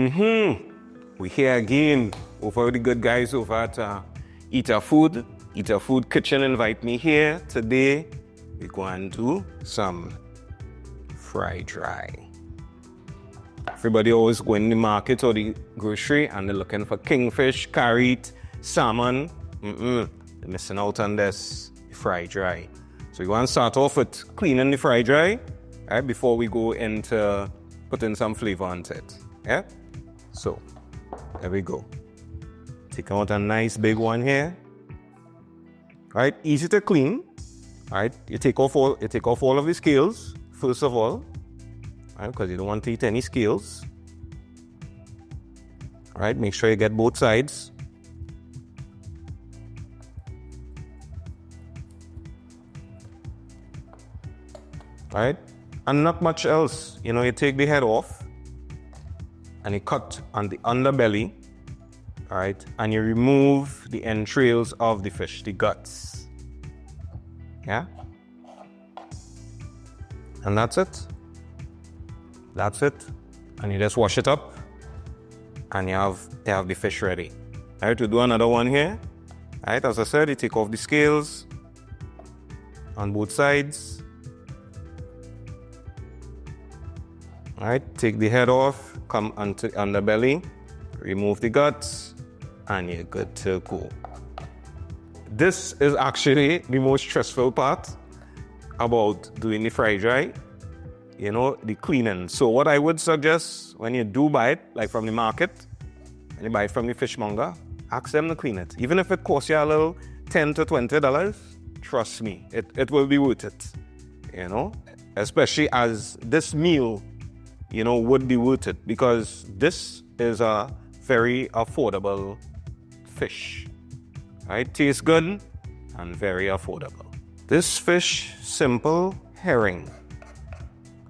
We're here again over the good guys over at eatahfood. eatahfood Kitchen invite me here. Today, we're going to do some fry dry. Everybody always go in the market or the grocery and they're looking for kingfish, carrot, salmon. They're missing out on this fry dry. So we want to start off with cleaning the fry dry, right, before we go into putting some flavor onto it. Yeah? So, there we go. Take out a nice big one here. Right, easy to clean. Right, you take off all of the scales first of all, right, because you don't want to eat any scales. Right, make sure you get both sides. Right, and not much else. You know, you take the head off and you cut on the underbelly. All right, and you remove the entrails of the fish, the guts. Yeah? And that's it. That's it. And you just wash it up and you have the fish ready. All right, to do another one here. All right, as I said, you take off the scales on both sides. All right, take the head off, come onto the underbelly, remove the guts, and you're good to go. This is actually the most stressful part about doing the fry dry, you know, the cleaning. So what I would suggest when you do buy it, like from the market, and you buy it from the fishmonger, ask them to clean it. Even if it costs you a little $10 to $20, trust me, it will be worth it, you know, especially as this meal, you know, would be worth it because this is a very affordable fish. Right? Tastes good and very affordable. This fish, simple herring.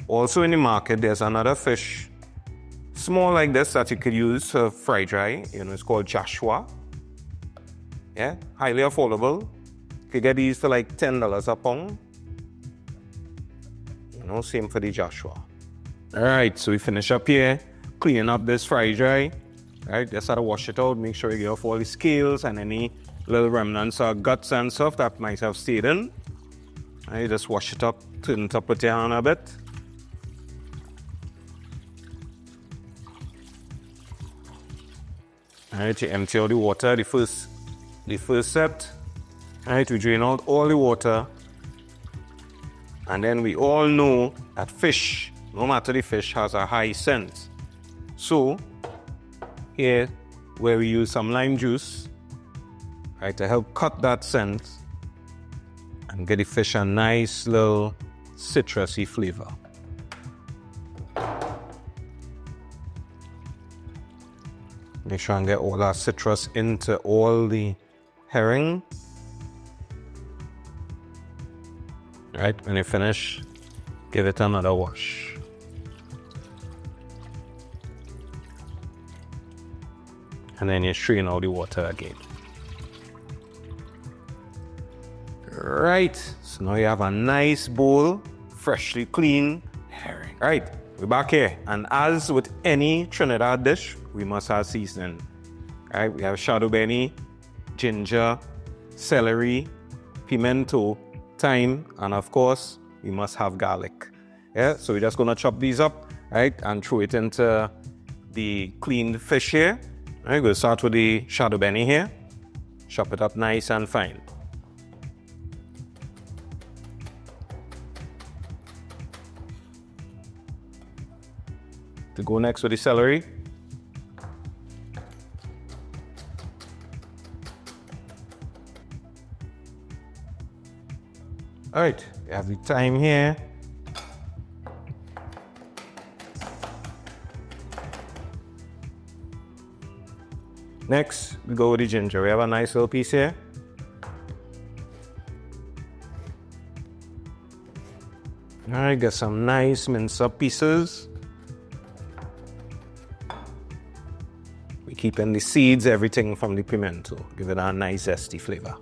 Also in the market, there's another fish, small like this, that you could use for fry dry. You know, it's called Joshua. Yeah, highly affordable. You could get these for like $10 a pound. You know, same for the Joshua. All right, so we finish up here, cleaning up this fry dry. Right, just how to wash it out, make sure you get off all the scales and any little remnants or guts and stuff that might have stayed in. Right, just wash it up, turn it up with your hand a bit. Alright, you empty out the water, the first set. Alright, we drain out all the water. And then we all know that fish, no matter the fish, has a high scent. So, here, where we use some lime juice, right, to help cut that scent and get the fish a nice little citrusy flavor. Make sure and get all that citrus into all the herring. Right, when you finish, give it another wash. And then you strain all the water again. Right, so now you have a nice bowl, freshly clean herring. Right, we're back here. And as with any Trinidad dish, we must have seasoning. Right, we have shadow benny, ginger, celery, pimento, thyme, and of course, we must have garlic. Yeah, so we're just gonna chop these up, right, and throw it into the cleaned fish here. All right, we'll start with the shadow benny here. Chop it up nice and fine. To go next with the celery. All right, we have the thyme here. Next, we go with the ginger. We have a nice little piece here. All right, get some nice minced up pieces. We keep in the seeds, everything from the pimento. Give it a nice zesty flavor.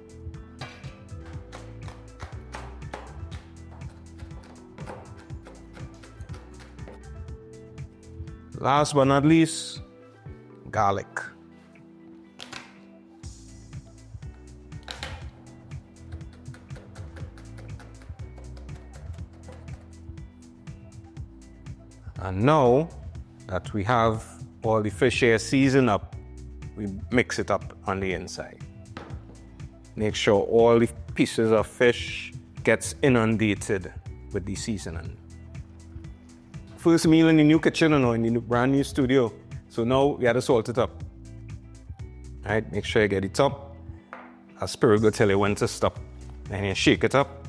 Last but not least, garlic. And now that we have all the fish here seasoned up, we mix it up on the inside. Make sure all the pieces of fish gets inundated with the seasoning. First meal in the new kitchen, in the brand new studio. So now we have to salt it up. All right, make sure you get it up. A spirit will tell you when to stop. Then you shake it up.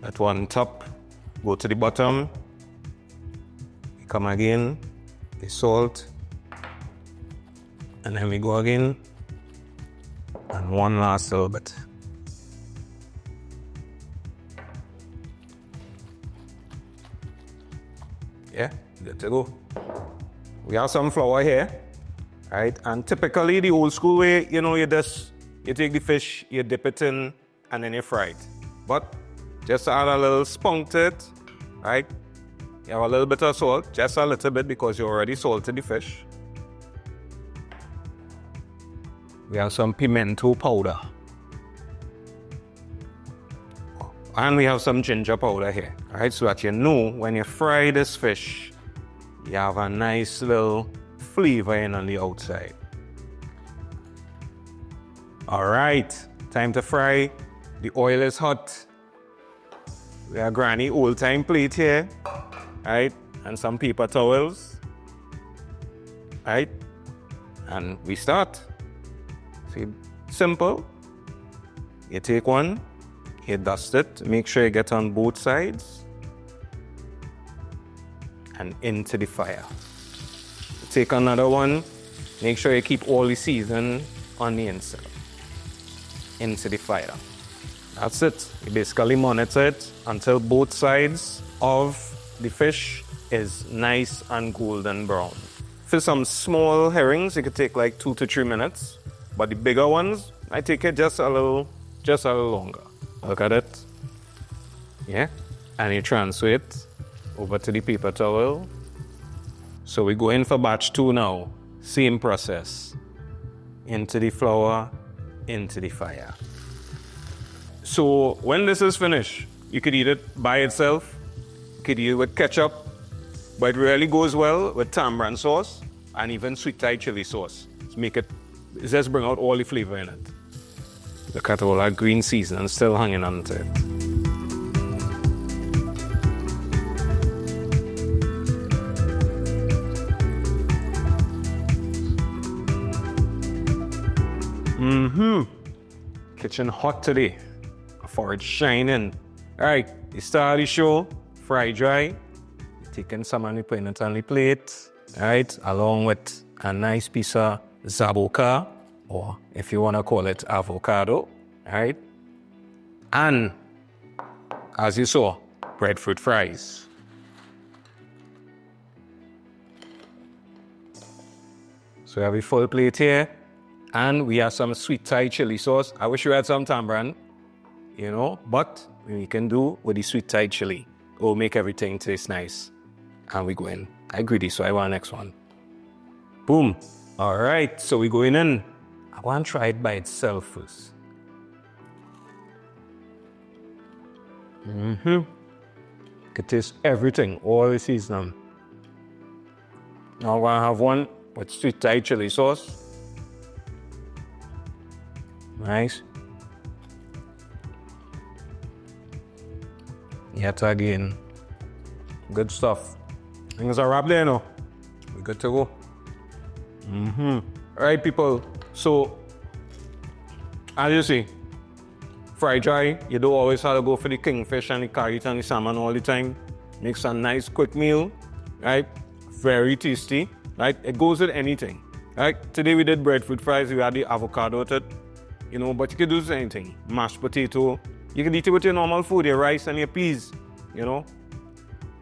That one top, go to the bottom. We come again, the salt. And then we go again. And one last little bit. Yeah, good to go. We have some flour here, right? And typically the old school way, you take the fish, you dip it in, and then you fry it. But just add a little spunk to it, right? You have a little bit of salt, just a little bit because you already salted the fish. We have some pimento powder. And we have some ginger powder here, all right? So that you know when you fry this fish, you have a nice little flavor in on the outside. All right, time to fry. The oil is hot. We have granny old-time plate here, right? And some paper towels, right? And we start. See, simple. You take one, you dust it, make sure you get on both sides, and into the fire. Take another one, make sure you keep all the seasoning on the inside. Into the fire. That's it. You basically monitor it until both sides of the fish is nice and golden brown. For some small herrings, it could take like 2 to 3 minutes. But the bigger ones, I take it just a little longer. Look at it. Yeah? And you transfer it over to the paper towel. So we go in for batch 2 now. Same process. Into the flour, into the fire. So when this is finished, you could eat it by itself. You could eat it with ketchup. But it really goes well with tamarind sauce and even sweet Thai chili sauce. Just bring out all the flavor in it. Look at all that green seasoning still hanging onto it. Kitchen hot today. Forage shining. Alright, you start the show, fry dry. You're taking some and you're putting it on the plate. Alright, along with a nice piece of zaboka, or if you want to call it avocado, right? And as you saw, breadfruit fries. So we have a full plate here, and we have some sweet Thai chili sauce. I wish you had some tamarind, but we can do with the sweet Thai chili. It will make everything taste nice. And we go in. I'm greedy, so I want the next one. Boom. All right, so we're going in. I want to try it by itself first. You can taste everything, all the seasoning. Now I want to have one with sweet Thai chili sauce. Nice. Yet again. Good stuff. Things are wrapped there now. We're good to go. All right, people. So, as you see, fry dry, you don't always have to go for the kingfish and the carrot and the salmon all the time. Makes a nice quick meal, right? Very tasty, right? It goes with anything, right? Today we did breadfruit fries, we had the avocado with it, but you can do anything. Mashed potato, you can eat it with your normal food, your rice and your peas,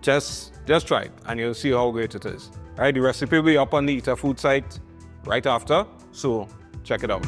Just try it and you'll see how great it is. Right, the recipe will be up on the eatahfood site right after, so check it out.